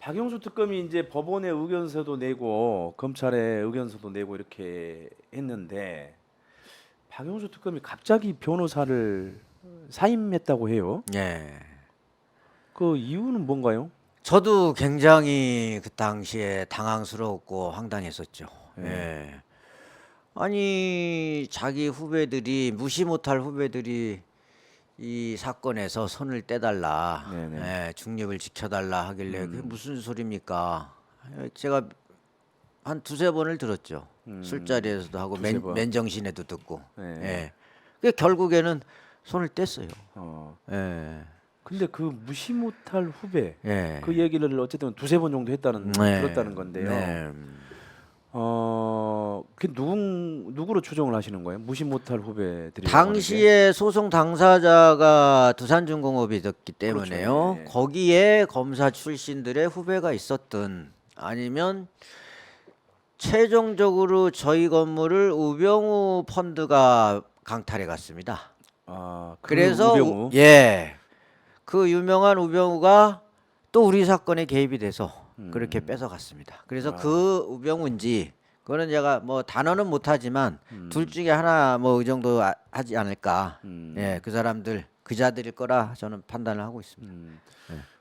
박영수 특검이 이제 법원에 의견서도 내고 검찰에 의견서도 내고 이렇게 했는데 박영수 특검이 갑자기 변호사를 사임했다고 해요. 예. 그 이유는 뭔가요? 저도 굉장히 그 당시에 당황스러웠고 황당했었죠. 예. 예. 아니 자기 후배들이 무시 못할 후배들이 이 사건에서 손을 떼달라, 네네. 예, 중립을 지켜달라 하길래 그게 무슨 소리입니까? 제가 한 두세 번을 들었죠. 술자리에서도 하고 두세 번. 맨정신에도 듣고. 네. 예. 그 결국에는 손을 뗐어요. 어. 예. 근데 그 무시 못할 후배 예. 그 얘기를 어쨌든 두세 번 정도 했다는 네. 들었다는 건데요. 네. 그 누구로 추정을 하시는 거예요? 무시 못할 후배들이 당시에 소송 당사자가 두산중공업이었기 때문에요. 그렇죠. 예. 거기에 검사 출신들의 후배가 있었든 아니면 최종적으로 저희 건물을 우병우 펀드가 강탈해 갔습니다. 그 그래서 우병우. 그 유명한 우병우가 또 우리 사건에 개입이 돼서 그렇게 뺏어갔습니다. 그래서 그 우병우인지 그거는 제가 뭐 단어는 못하지만 둘 중에 하나 뭐 이 정도 하지 않을까. 예, 그 사람들 그자들일 거라 저는 판단을 하고 있습니다.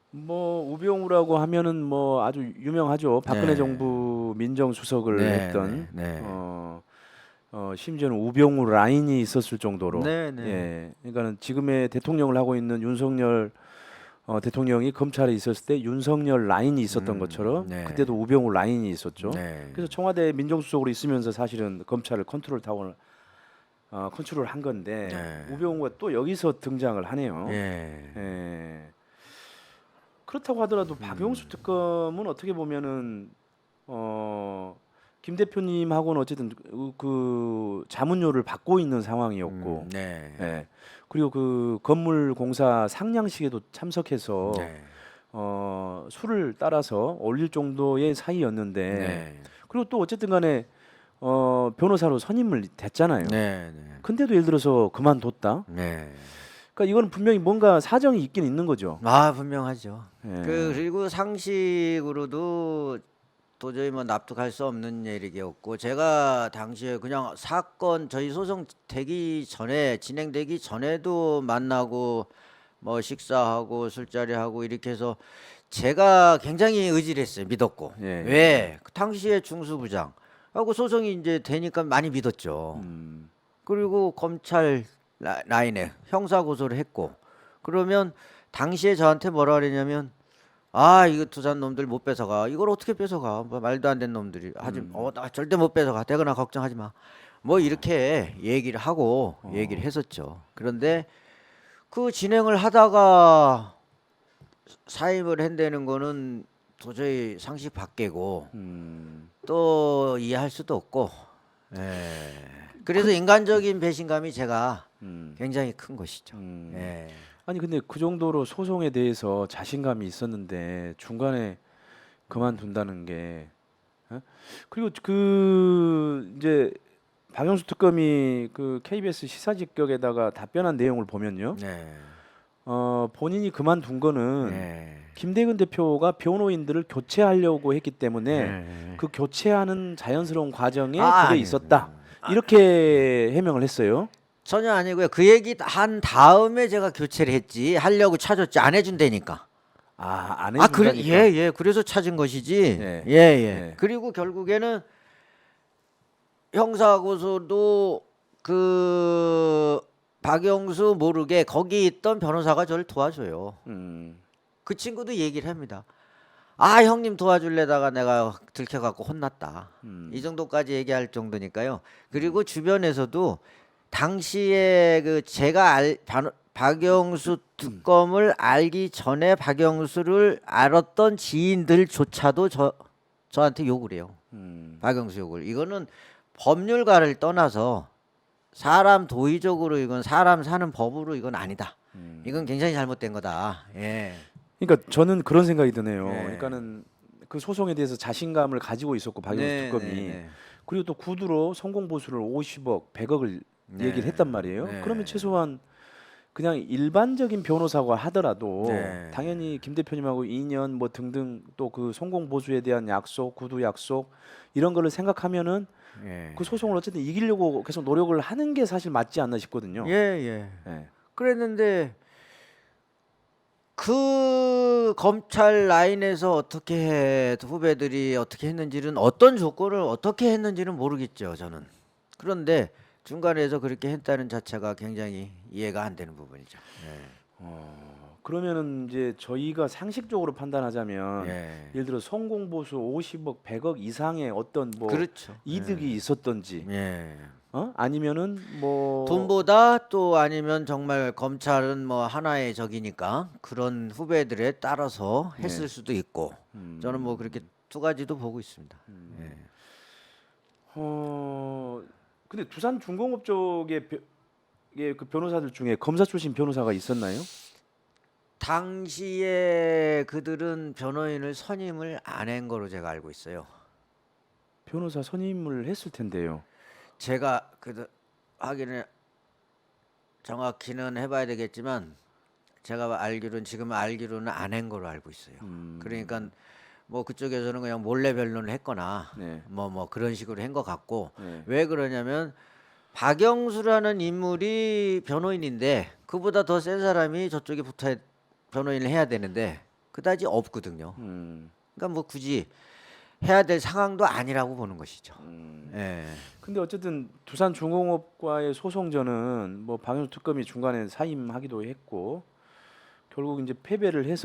뭐 우병우라고 하면은 뭐 아주 유명하죠. 박근혜 네. 정부 민정수석을 네, 했던 네, 네. 심지어는 우병우 라인이 있었을 정도로. 네, 네. 예. 그러니까는 지금의 대통령을 하고 있는 윤석열 대통령이 검찰에 있었을 때 윤석열 라인이 있었던 것처럼 네. 그때도 우병우 라인이 있었죠. 네. 그래서 청와대 민정수석으로 있으면서 사실은 검찰을 컨트롤한 건데 네. 우병우가 또 여기서 등장을 하네요. 예. 예. 그렇다고 하더라도 박영수 특검은 어떻게 보면은 김 대표님하고는 어쨌든 그 자문료를 받고 있는 상황이었고, 네. 예. 그리고 그 건물 공사 상량식에도 참석해서 네. 술을 따라서 올릴 정도의 사이였는데, 네. 그리고 또 어쨌든간에 변호사로 선임을 됐잖아요. 네. 네. 근데도 예를 들어서 그만뒀다. 네. 그러니까 이거는 분명히 뭔가 사정이 있긴 있는 거죠. 아, 분명하죠. 예. 그리고 상식으로도 도저히 뭐 납득할 수 없는 얘기였고 제가 당시에 그냥 사건 저희 소송 되기 전에 진행되기 전에도 만나고 뭐 식사하고 술자리하고 이렇게 해서 제가 굉장히 의지를 했어요. 믿었고. 예. 왜? 그 당시에 중수부장 하고 소송이 이제 되니까 많이 믿었죠. 그리고 검찰 라인에 형사 고소를 했고 그러면 당시에 저한테 뭐라 그랬냐면 아 이거 두산 놈들 못 뺏어가 이걸 어떻게 뺏어가 뭐 말도 안 되는 놈들이 하지 나 절대 못 뺏어가 되거나 걱정하지 마 뭐 이렇게 얘기를 하고 얘기를 했었죠. 그런데 그 진행을 하다가 사임을 한다는 거는 도저히 상식 밖이고 또 이해할 수도 없고 그래서 인간적인 배신감이 제가 굉장히 큰 것이죠. 예. 아니 근데 그 정도로 소송에 대해서 자신감이 있었는데 중간에 그만둔다는 게 그리고 그 이제 박영수 특검이 그 KBS 시사직격에다가 답변한 내용을 보면요. 네. 본인이 그만둔 거는 네. 김대근 대표가 변호인들을 교체하려고 했기 때문에 네. 그 교체하는 자연스러운 과정에 아, 그게 아니요. 있었다. 이렇게 해명을 했어요. 전혀 아니고요. 그 얘기 한 다음에 제가 교체를 했지 하려고 찾았지 안 해준다니까. 안 그래 해준다니까. 예 그래서 찾은 것이지. 예. 예. 그리고 결국에는 형사 고소도 그 박영수 모르게 거기 있던 변호사가 저를 도와줘요. 그 친구도 얘기를 합니다. 아 형님 도와줄래다가 내가 들켜갖고 혼났다. 이 정도까지 얘기할 정도니까요. 그리고 주변에서도 당시에 그 제가 박영수 특검을 알기 전에 박영수를 알았던 지인들조차도 저한테 욕을 해요. 박영수 욕을. 이거는 법률가를 떠나서 사람 도의적으로 이건 사람 사는 법으로 이건 아니다. 이건 굉장히 잘못된 거다. 예. 그러니까 저는 그런 생각이 드네요. 네. 그러니까는 그 소송에 대해서 자신감을 가지고 있었고 박영수 특검이 그리고 또 구두로 성공 보수를 50억, 100억을 얘기를 했단 말이에요. 네. 그러면 최소한 그냥 일반적인 변호사가 하더라도 네. 당연히 김 대표님하고 2년 뭐 등등 또 그 송공 보수에 대한 약속, 구두 약속 이런 거를 생각하면은 예. 그 소송을 어쨌든 이기려고 계속 노력을 하는 게 사실 맞지 않나 싶거든요. 예, 예. 예. 그랬는데 그 검찰 라인에서 후배들이 어떻게 했는지는 어떤 조건을 어떻게 했는지는 모르겠죠, 저는. 그런데 중간에서 그렇게 했다는 자체가 굉장히 이해가 안 되는 부분이죠. 그러면은 이제 저희가 상식적으로 판단하자면 예. 예를 들어 성공보수 50억, 100억 이상의 어떤 뭐 그렇죠. 이득이 있었던지, 예. 아니면은 뭐 돈보다 또 아니면 정말 검찰은 뭐 하나의 적이니까 그런 후배들에 따라서 했을 수도 있고 저는 뭐 그렇게 두 가지도 보고 있습니다. 예. 근데 두산 중공업 쪽에 그 변호사들 중에 검사 출신 변호사가 있었나요? 당시에 그들은 변호인을 선임을 안 한 거로 제가 알고 있어요. 변호사 선임을 했을 텐데요. 제가 그 확인을 정확히는 해봐야 되겠지만 제가 지금 알기로는 안 한 거로 알고 있어요. 그러니까 뭐 그쪽에서는 그냥 몰래 변론을 했거나 네. 뭐 그런 식으로 한 것 같고 네. 왜 그러냐면 박영수라는 인물이 변호인인데 그보다 더 센 사람이 저쪽에 변호인을 해야 되는데 그다지 없거든요. 그러니까 뭐 굳이 해야 될 상황도 아니라고 보는 것이죠. 예. 근데 어쨌든 두산 중공업과의 소송전은 뭐 박영수 특검이 중간에 사임하기도 했고 결국 이제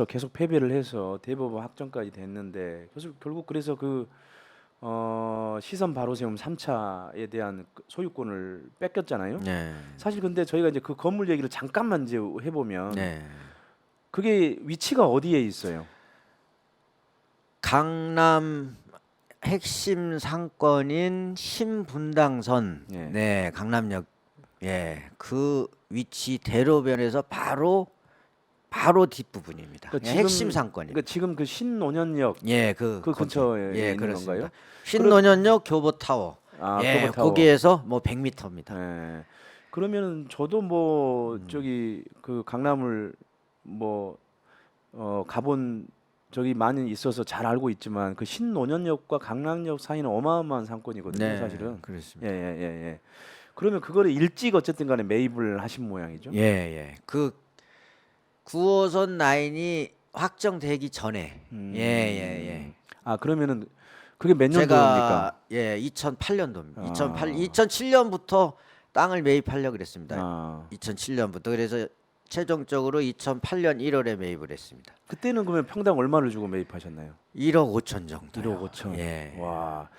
계속 패배를 해서 대법원 확정까지 됐는데 결국 그래서 그 시선 바로 세움 3차에 대한 소유권을 뺏겼잖아요. 네. 사실 근데 저희가 이제 그 건물 얘기를 잠깐만 이제 해보면 네. 그게 위치가 어디에 있어요? 강남 핵심 상권인 신분당선, 예. 네, 강남역, 예, 그 위치 대로변에서 바로 뒷부분입니다. 그러니까 예, 핵심 상권입니다. 그러니까 지금 그 신논현역 예, 그 거기. 근처에 예, 있는 그렇습니다. 건가요? 신논현역 교보타워, 예, 교보타워. 거기에서 뭐 100m입니다. 예. 그러면은 저도 뭐 저기 그 강남을 뭐 가본 적이 많이 있어서 잘 알고 있지만 그 신논현역과 강남역 사이는 어마어마한 상권이거든요, 네, 사실은. 그렇습니다. 예. 그러면 그거를 일찍 어쨌든 간에 매입을 하신 모양이죠. 예. 그 9호선 라인이 확정되기 전에, 예. 그러면은 그게 몇 제가 년도입니까? 2008년도입니다. 2008 2007년부터 땅을 매입하려고 그랬습니다. 아. 2007년부터 그래서 최종적으로 2008년 1월에 매입을 했습니다. 그때는 그러면 평당 얼마를 주고 매입하셨나요? 1억 5천 정도. 1억 5천. 예. 와.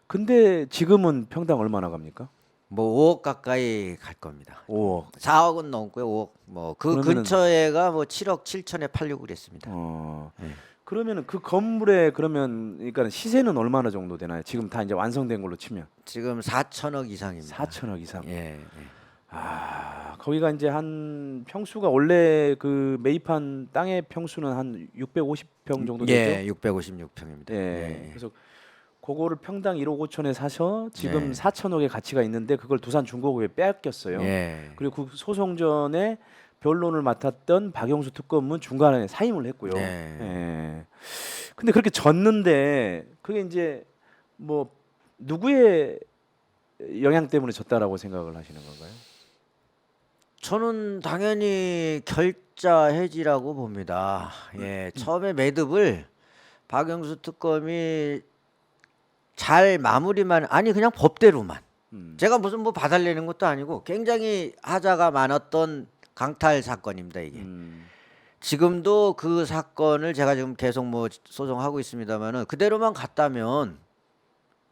근데 지금은 평당 얼마나 갑니까? 뭐 5억 가까이 갈 겁니다. 5억. 4억은 넘고요. 5억. 뭐 그 그러면은- 근처에가 뭐 7억 7천에 팔려고 그랬습니다. 네. 그러면은 그 건물에 그러니까 시세는 얼마나 정도 되나요? 지금 다 이제 완성된 걸로 치면 지금 4천억 이상입니다. 4천억 이상. 예. 거기가 이제 한 평수가 원래 그 매입한 땅의 평수는 한 650평 정도 되죠? 예, 656평입니다. 예. 그래서 그거를 평당 1억 5천에 사서 지금 네. 4천억의 가치가 있는데 그걸 두산 중공업에 빼앗겼어요. 예. 그리고 그 소송전에 변론을 맡았던 박영수 특검은 중간에 사임을 했고요. 네. 예. 근데 그렇게 졌는데 그게 이제 뭐 누구의 영향 때문에 졌다라고 생각을 하시는 건가요? 저는 당연히 결자 해지라고 봅니다. 예, 처음에 매듭을 박영수 특검이 잘 마무리만 그냥 법대로만. 제가 무슨 뭐 봐달라는 것도 아니고 굉장히 하자가 많았던 강탈 사건입니다, 이게. 지금도 그 사건을 제가 지금 계속 뭐 소송하고 있습니다만은 그대로만 갔다면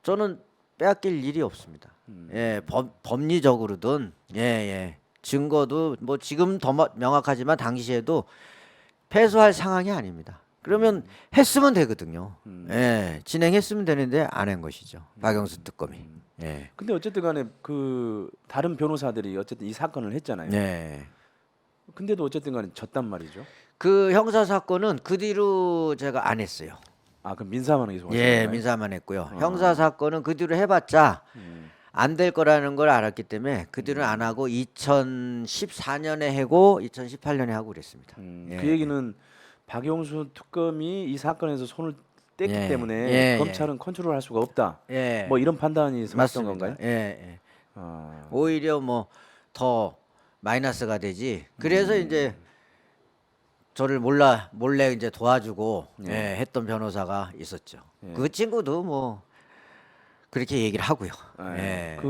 저는 빼앗길 일이 없습니다. 예, 법리적으로든 예. 증거도 뭐 지금 더 명확하지만 당시에도 패소할 상황이 아닙니다. 그러면 했으면 되거든요. 예, 진행했으면 되는데 안 한 것이죠. 박영수 특검이. 예. 근데 어쨌든 간에 그 다른 변호사들이 어쨌든 이 사건을 했잖아요. 예. 근데도 어쨌든 간에 졌단 말이죠. 그 형사 사건은 그 뒤로 제가 안 했어요. 그럼 민사만 계속 하시는 예, 건가요? 민사만 했고요. 형사 사건은 그 뒤로 해봤자 안 될 거라는 걸 알았기 때문에 그 뒤로는 안 하고 2014년에 하고 2018년에 하고 그랬습니다. 예. 그 얘기는 박영수 특검이 이 사건에서 손을 뗐기 예. 때문에 예, 검찰은 컨트롤할 수가 없다. 예. 뭐 이런 판단이 있었던 맞습니다. 건가요? 예, 예. 아, 오히려 뭐 더 마이너스가 되지. 그래서 이제 저를 몰래 이제 도와주고 예, 했던 변호사가 있었죠. 예. 그 친구도 뭐 그렇게 얘기를 하고요. 예. 예.